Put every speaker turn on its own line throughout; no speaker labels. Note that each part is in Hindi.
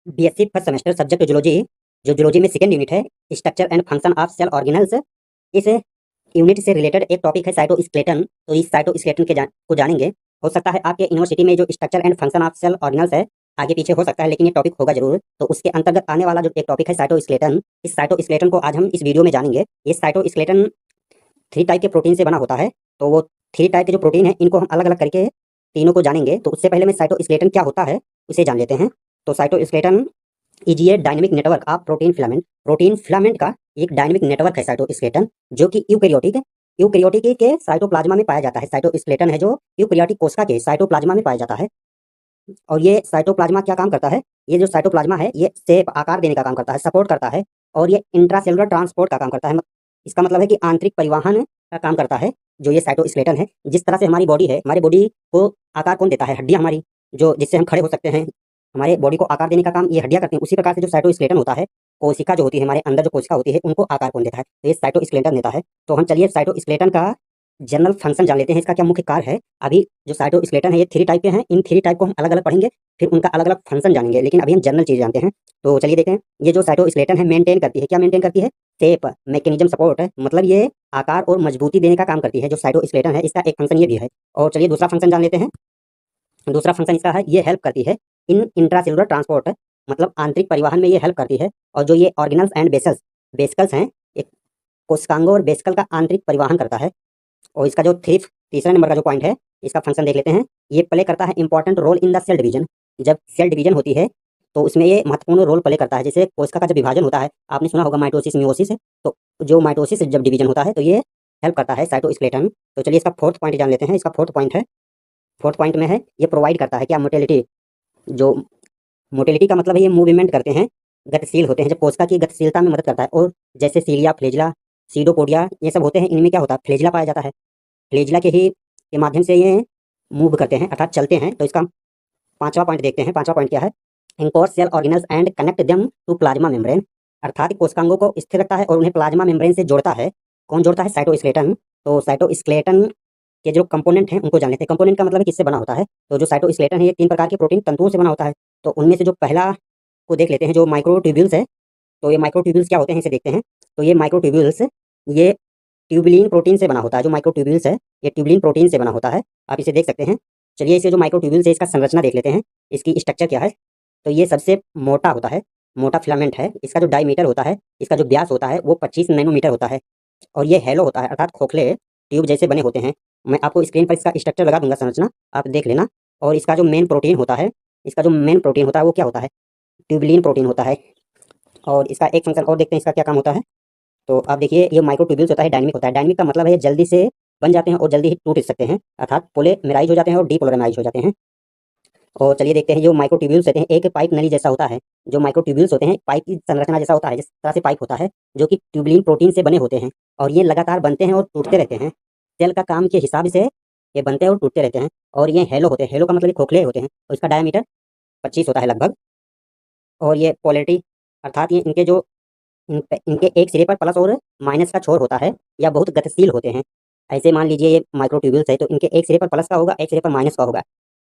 BSc first semester subject zoology. जो जूलॉजी में सेकंड यूनिट है, structure and function of cell organelles. इस यूनिट से रिलेटेड एक टॉपिक है साइटोस्केलेटन। तो इस साइटोस्केलेटन को जानेंगे। हो सकता है आपके यूनिवर्सिटी में जो structure and function of cell organelles है आगे पीछे हो सकता है, लेकिन ये टॉपिक होगा जरूर। तो उसके अंतर्गत आने वाला जो एक टॉपिक है साइटोस्केलेटन, इस साइटोस्केलेटन को आज हम इस वीडियो में जानेंगे। ये साइटोस्केलेटन 3 टाइप के प्रोटीन से बना होता है। तो वो 3 टाइप के जो प्रोटीन है इनको हम अलग अलग करके तीनों को जानेंगे। तो उससे पहले मैं साइटोस्केलेटन क्या होता है उसे जान लेते हैं। तो cytoskeleton is a dynamic network of protein filament. Protein filament का एक डायनेमिक नेटवर्क है साइटोस्केलेटन, जो कि यूकेरियोटिक के साइटोप्लाज्मा में पाया जाता है। साइटोस्केलेटन है जो यूकेरियोटिक कोशिका के साइटोप्लाज्मा में पाया जाता है। और ये साइटोप्लाज्मा क्या काम करता है? ये जो साइटोप्लाज्मा है ये शेप आकार देने का काम करता है, सपोर्ट करता है। और ये इंट्रासेलुलर ट्रांसपोर्ट का काम करता है। इसका मतलब है कि आंतरिक परिवहन का काम करता है जो ये साइटोस्केलेटन है। जिस तरह से हमारी बॉडी है, हमारी बॉडी को आकार कौन देता है? हड्डियां हमारी, जो जिससे हम खड़े हो सकते हैं। हमारे बॉडी को आकार देने का काम ये हड्डियां करती हैं। उसी प्रकार से जो साइटोस्केलेटन होता है, कोशिका जो होती है हमारे अंदर, जो कोशिका होती है उनको आकार कौन देता है? तो ये साइटोस्केलेटन देता है। तो हम चलिए साइटोस्केलेटन का जनरल फंक्शन जान लेते हैं, इसका क्या मुख्य कार्य है। अभी जो साइटोस्केलेटन है ये 3 टाइप के हैं। इन 3 टाइप को हम अलग अलग पढ़ेंगे, फिर उनका अलग अलग फंक्शन जानेंगे। लेकिन अभी हम जनरल चीज जानते हैं। तो चलिए देखते हैं। ये जो साइटोस्केलेटन है मेंटेन करती है, क्या मेंटेन करती है? शेप, मैकेनिज्म, सपोर्ट है। मतलब ये आकार और मजबूती देने का काम करती है। जो साइटोस्केलेटन है इसका एक फंक्शन ये भी है। और चलिए दूसरा फंक्शन जान लेते हैं। दूसरा फंक्शन इसका है, ये हेल्प करती है इन इंट्रासेलुलर ट्रांसपोर्ट, मतलब आंतरिक परिवहन में ये हेल्प करती है। और जो ये ऑर्गेनल्स एंड बेसिकल्स हैं, एक कोशिकांगों और बेसिकल का आंतरिक परिवहन करता है। और इसका जो तीसरा नंबर का जो पॉइंट है, इसका फंक्शन देख लेते हैं। ये प्ले करता है important role in the cell division. जब सेल डिवीजन होती है तो उसमें ये महत्वपूर्ण रोल प्ले करता है। जैसे कोशिका का जब विभाजन होता है, आपने सुना होगा माइटोसिस मियोसिस है। तो जो माइटोसिस जब डिवीजन होता है तो ये हेल्प करता है साइटोस्केलेटन। तो चलिए इसका फोर्थ पॉइंट जान लेते हैं। इसका फोर्थ पॉइंट है, फोर्थ पॉइंट में है ये प्रोवाइड करता है क्या? मोटिलिटी। जो मोटिलिटी का मतलब है ये मूवमेंट करते हैं, गतिशील होते हैं। जब कोशिका की गतिशीलता में मदद करता है। और जैसे सीलिया, फ्लेजिला, सीडोपोडिया ये सब होते हैं, इनमें क्या होता है? फ्लेजिला पाया जाता है। फ्लेजिला के माध्यम से ये मूव करते हैं अर्थात चलते हैं। तो इसका 5वां पॉइंट देखते हैं। 5वां पॉइंट क्या है? Anchor cell organelles and connect them to plasma membrane. अर्थात कोशिकांगों को स्थिर रखता है और उन्हें प्लाज्मा मेम्ब्रेन से जोड़ता है। कौन जोड़ता है? साइटोस्केलेटन। तो साइटोस्केलेटन के जो कंपोनेंट हैं उनको जान लेते हैं। कंपोनेंट का मतलब है किससे बना होता है। तो जो साइटोस्केलेटन है ये 3 प्रकार के प्रोटीन तंतुओं से बना होता है। तो उनमें से जो पहला को देख लेते हैं, जो माइक्रोट्यूब्यूल्स है। तो ये माइक्रोट्यूब्यूल्स क्या होते हैं इसे देखते हैं। तो ये माइक्रोट्यूब्यूल्स ये ट्यूबुलिन प्रोटीन से बना होता है। जो माइक्रोट्यूब्यूल्स है ये ट्यूबुलिन प्रोटीन से बना होता है। आप इसे देख सकते हैं। चलिए इसे जो माइक्रोट्यूब्यूल्स है इसका संरचना देख लेते हैं, इसकी स्ट्रक्चर क्या है। तो ये सबसे मोटा होता है, मोटा फिलामेंट है। इसका जो डायमीटर होता है, इसका जो व्यास होता है वो 25 नैनोमीटर होता है। और ये हैलो होता है, अर्थात खोखले ट्यूब जैसे बने होते हैं। मैं आपको स्क्रीन पर इसका स्ट्रक्चर लगा दूंगा, संरचना आप देख लेना। और इसका जो मेन प्रोटीन होता है, इसका जो मेन प्रोटीन होता है वो क्या होता है? ट्यूबुलिन प्रोटीन होता है। और इसका एक फंक्शन और देखते हैं, इसका क्या काम होता है। तो आप देखिए ये माइक्रोट्यूब्यूल्स होता है, डायनेमिक होता है। डायनेमिक का मतलब है ये जल्दी से बन जाते हैं और जल्दी ही टूट सकते हैं, अर्थात पोलीमराइज हो जाते हैं और डीपोलीमराइज हो जाते हैं। और चलिए देखते हैं, जो माइक्रोट्यूब्यूल्स होते हैं एक पाइप नली जैसा होता है। जो माइक्रोट्यूब्यूल्स होते हैं पाइप की संरचना जैसा होता है, जिस तरह से पाइप होता है, जो कि ट्यूबुलिन प्रोटीन से बने होते हैं। और ये लगातार बनते हैं और टूटते रहते हैं। सेल का काम के हिसाब से ये बनते हैं और टूटते रहते हैं। और ये हेलो होते हैं। हेलो का मतलब ये खोखले होते हैं और इसका डायमीटर 25 होता है लगभग। और ये पोलैरिटी, अर्थात ये इनके एक सिरे पर प्लस और माइनस का छोर होता है, या बहुत गतिशील होते हैं। ऐसे मान लीजिए ये माइक्रोट्यूब्यूल्स है तो इनके एक सिरे पर प्लस का होगा, एक सिरे पर माइनस का होगा।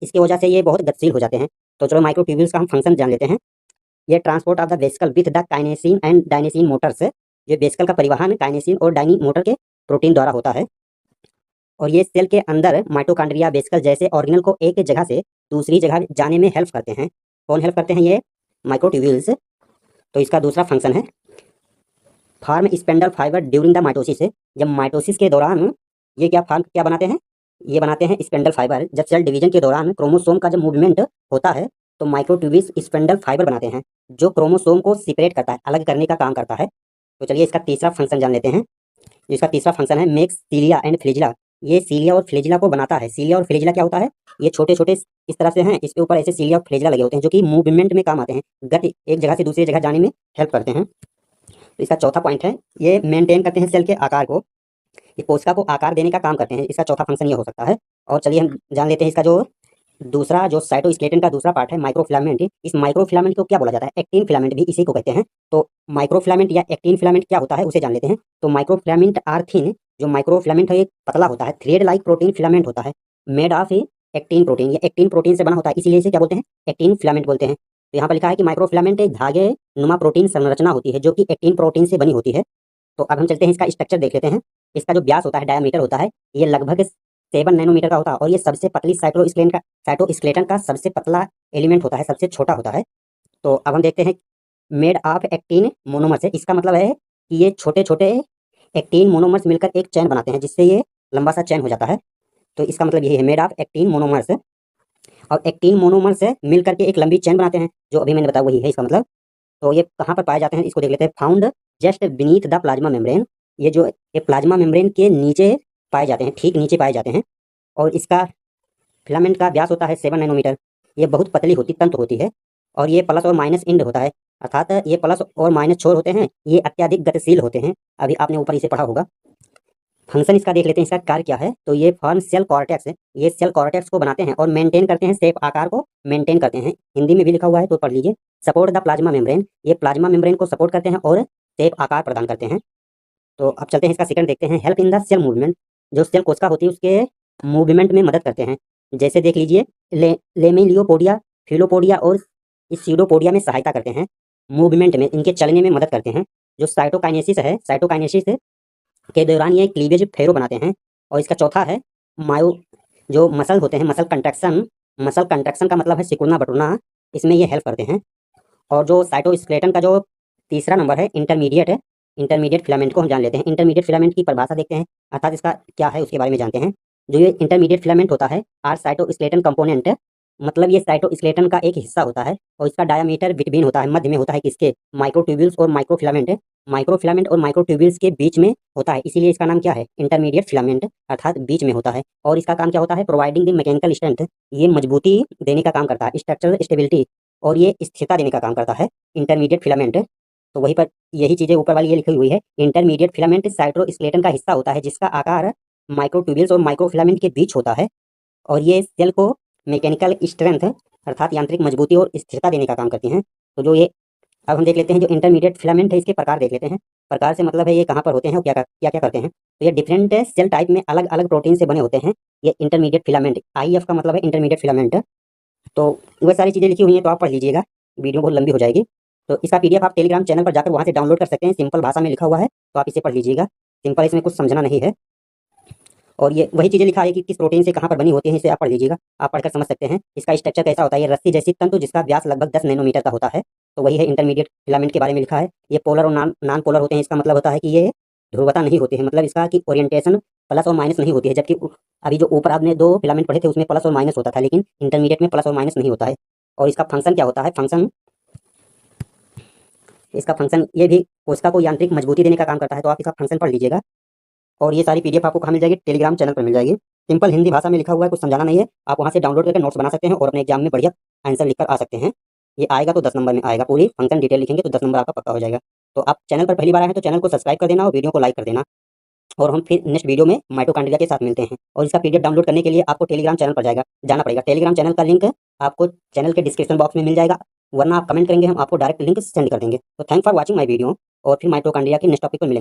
इसकी वजह से ये बहुत गतिशील हो जाते हैं। तो चलो माइक्रोट्यूब्यूल्स का हम फंक्शन जान लेते हैं। ये transport of the vesicle with the kinesin and dynein motors. ये वेसिकल का परिवहन काइनेसिन और डायनी मोटर के प्रोटीन द्वारा होता है। और ये सेल के अंदर माइटोकॉन्ड्रिया, वेसिकल जैसे ऑर्गेनल को एक जगह से दूसरी जगह जाने में हेल्प करते हैं। कौन हेल्प करते हैं? ये माइक्रोट्यूब्यूल्स। तो इसका दूसरा फंक्शन है form spindle fiber during the mitosis. जब माइटोसिस के दौरान ये क्या बनाते हैं? ये बनाते हैं स्पेंडल फाइबर। जब सेल डिवीजन के दौरान क्रोमोसोम का जब मूवमेंट होता है तो माइक्रोट्यूब्यूल्स स्पेंडल फाइबर बनाते हैं, जो क्रोमोसोम को सेपरेट करता है, अलग करने का काम करता है। तो चलिए इसका तीसरा फंक्शन जान लेते हैं। इसका तीसरा फंक्शन है मेक्स सीलिया एंड फ्लेजिला। ये सीलिया और फ्लेजिला को बनाता है। सीलिया और फ्लेजिला क्या होता है? ये छोटे छोटे इस तरह से हैं, इसके ऊपर ऐसे सीलिया और फ्लेजिला लगे होते हैं, जो कि मूवमेंट में काम आते हैं, गति एक जगह से दूसरी जगह जाने में हेल्प करते हैं। तो इसका चौथा पॉइंट है, ये मेंटेन करते हैं सेल के आकार को, ये कोशिका को आकार देने का काम करते हैं। इसका चौथा फंक्शन ये हो सकता है। और चलिए हम जान लेते हैं इसका जो दूसरा, जो साइटोस्केलेटन का दूसरा पार्ट है माइक्रोफिलामेंट। इस माइक्रोफिलामेंट को क्या बोला जाता है? एक्टिन फिलामेंट भी इसी को कहते हैं। तो माइक्रोफिलामेंट या एक्टिन फिलामेंट क्या होता है उसे जान लेते हैं। तो माइक्रोफिलामेंट आर थिन। जो माइक्रोफिलामेंट है ये पतला होता है, थ्रेड लाइक प्रोटीन फिलामेंट होता है, मेड ऑफ एक्टिन प्रोटीन। ये एक्टिन प्रोटीन से बना होता है, इसीलिए इसे क्या बोलते हैं? एक्टिन फिलामेंट बोलते हैं। तो यहाँ पर लिखा है कि माइक्रोफिलामेंट एक धागे नुमा प्रोटीन संरचना होती है जो कि एक्टिन प्रोटीन से बनी होती है। तो अब हम चलते हैं इसका स्ट्रक्चर देख लेते हैं। इसका जो व्यास होता है, डायमीटर होता है, ये लगभग 7 नैनोमीटर का होता है और ये सबसे पतली साइटोस्केलेटन का सबसे पतला एलिमेंट होता है, सबसे छोटा होता है। तो अब हम देखते हैं मेड ऑफ एक्टिन मोनोमर से, इसका मतलब है कि ये छोटे छोटे एक्टिन मोनोमर्स मिलकर एक चेन बनाते हैं जिससे ये लंबा सा चेन हो जाता है। तो इसका मतलब यही है, मेड ऑफ एक्टिन मोनोमर्स। और एक्टिन मोनोमर्स मिलकर के एक लंबी चेन बनाते हैं, जो अभी मैंने बताया वही है इसका मतलब। तो ये कहाँ पर पाए जाते हैं इसको देख लेते हैं। Found just beneath the plasma membrane, ये प्लाज्मा मेम्ब्रेन के नीचे पाए जाते हैं, ठीक नीचे पाए जाते हैं। और इसका फिलामेंट का व्यास होता है 7 नैनोमीटर। ये बहुत पतली तंतु होती है और ये प्लस और माइनस इंड होता है, अर्थात ये प्लस और माइनस छोर होते हैं, ये अत्यधिक गतिशील होते हैं। अभी आपने ऊपर इसे पढ़ा होगा। फंक्शन इसका देख लेते हैं, इसका कार्य क्या है। तो ये फॉर्म सेल कॉर्टेक्स है, ये सेल कॉर्टेक्स को बनाते हैं और मेंटेन करते हैं, शेप आकार को मेंटेन करते हैं। हिंदी में भी लिखा हुआ है तो पढ़ लीजिए। सपोर्ट द प्लाज्मा मेम्ब्रेन, ये प्लाज्मा मेम्ब्रेन को सपोर्ट करते हैं और शेप आकार प्रदान करते हैं। तो अब चलते हैं इसका सेकंड देखते हैं। Help in the cell movement, जो सेल कोशिका होती है उसके मूवमेंट में मदद करते हैं। जैसे देख लीजिए, लेमेलियोपोडिया, फिलोपोडिया और स्यूडोपोडिया में सहायता करते हैं, मूवमेंट में, इनके चलने में मदद करते हैं। जो साइटोकाइनेसिस है, साइटोकाइनेसिस के दौरान ये क्लीवेज फेरो बनाते हैं। और इसका चौथा है मायो, जो मसल होते हैं, मसल कंट्रैक्शन का मतलब है सिकुड़ना बटुरना, इसमें ये हेल्प करते हैं। और जो साइटोस्केलेटन का जो तीसरा नंबर है, इंटरमीडिएट फिलामेंट को हम जान लेते हैं। इंटरमीडिएट फिलामेंट की परिभाषा देखते हैं, अर्थात इसका क्या है उसके बारे में जानते हैं। जो ये इंटरमीडिएट फिलामेंट होता है, आर साइटोस्केलेटन कंपोनेंट, मतलब ये साइटोस्केलेटन का एक हिस्सा होता है और इसका डायामीटर बिटवीन होता है, मध्य में होता है किसके, माइक्रोट्यूब्यूल्स और माइक्रोफिलामेंट और माइक्रोट्यूब्यूल्स के बीच में होता है, इसीलिए इसका नाम क्या है, इंटरमीडिएट फिलामेंट, अर्थात बीच में होता है। और इसका काम क्या होता है, प्रोवाइडिंग द मैकेनिकल स्ट्रेंथ, ये मजबूती देने का काम करता है, स्ट्रक्चरल स्टेबिलिटी, और ये स्थिरता देने का काम करता है इंटरमीडिएट फिलामेंट। तो वहीं पर यही चीजें ऊपर वाली ये लिखी हुई है। इंटरमीडिएट फिलामेंट साइटोस्केलेटन का हिस्सा होता है जिसका आकार माइक्रोट्यूब्यूल्स और माइक्रोफिलामेंट के बीच होता है और ये सेल को मैकेनिकल स्ट्रेंथ, अर्थात यांत्रिक मजबूती और स्थिरता देने का काम करती हैं। तो जो ये, अब हम देख लेते हैं जो इंटरमीडिएट फिलामेंट है, इसके प्रकार देख लेते हैं। प्रकार से मतलब है ये कहाँ पर होते हैं और क्या क्या करते हैं। तो ये डिफरेंट सेल टाइप में अलग अलग प्रोटीन से बने होते हैं, ये इंटरमीडिएट फिलामेंट। IF का मतलब है इंटरमीडिएट फिलामेंट। तो वह सारी चीज़ें लिखी हुई हैं, तो आप पढ़ लीजिएगा, वीडियो बहुत लंबी हो जाएगी। तो इसका PDF आप टेलीग्राम चैनल पर जाकर वहाँ से डाउनलोड कर सकते हैं, सिंपल भाषा में लिखा हुआ है, तो आप इसे पढ़ लीजिएगा। सिंपल, इसमें कुछ समझना नहीं है। और ये वही चीज़ें लिखा है कि किस प्रोटीन से कहाँ पर बनी होती है, इसे आप पढ़ लीजिएगा, आप पढ़कर समझ सकते हैं। इसका स्ट्रक्चर कैसा होता है, ये रस्सी जैसी तंतु जिसका व्यास लगभग 10 नैनोमीटर का होता है। तो वही है इंटरमीडिएट फिलामेंट के बारे में लिखा है। ये पोलर और नॉन पोलर होते हैं, इसका मतलब होता है कि ये ध्रुवता नहीं होती है, मतलब इसका कि ओरिएंटेशन प्लस और माइनस नहीं होती है। जबकि अभी जो ऊपर आपने 2 फिलामेंट पढ़े थे उसमें प्लस और माइनस होता था, लेकिन इंटरमीडिएट में प्लस और माइनस नहीं होता है। और इसका फंक्शन क्या होता है, इसका फंक्शन ये भी कोशिका को यांत्रिक मजबूती देने का काम करता है। तो आप इसका फंक्शन पढ़ लीजिएगा। और ये सारी PDF आपको कहाँ मिल जाएगी, टेलीग्राम चैनल पर मिल जाएगी। सिंपल हिंदी भाषा में लिखा हुआ है, कुछ समझाना नहीं है, आप वहाँ से डाउनलोड करके नोट्स बना सकते हैं और अपने एग्जाम में बढ़िया आंसर लिखकर आ सकते हैं। ये आएगा तो 10 नंबर में आएगा, पूरी फंक्शन डिटेल लिखेंगे तो 10 नंबर आपका पक्का हो जाएगा। तो आप चैनल पर पहली बार आए हैं तो चैनल को सब्सक्राइब कर देना और वीडियो को लाइक कर देना। और हम फिर नेक्स्ट वीडियो में माइटोकॉन्ड्रिया के साथ मिलते हैं। और इसका PDF डाउनलोड करने के लिए आपको टेलीग्राम चैनल पर जाना पड़ेगा। टेलीग्राम चैनल का लिंक आपको चैनल के डिस्क्रिप्शन बॉक्स में मिल जाएगा, वरना आप कमेंट करेंगे, हम आपको डायरेक्ट लिंक सेंड कर देंगे। तो thank for watching my video, और फिर माइटोकॉन्ड्रिया के नेक्स्ट टॉपिक पर मिलेंगे।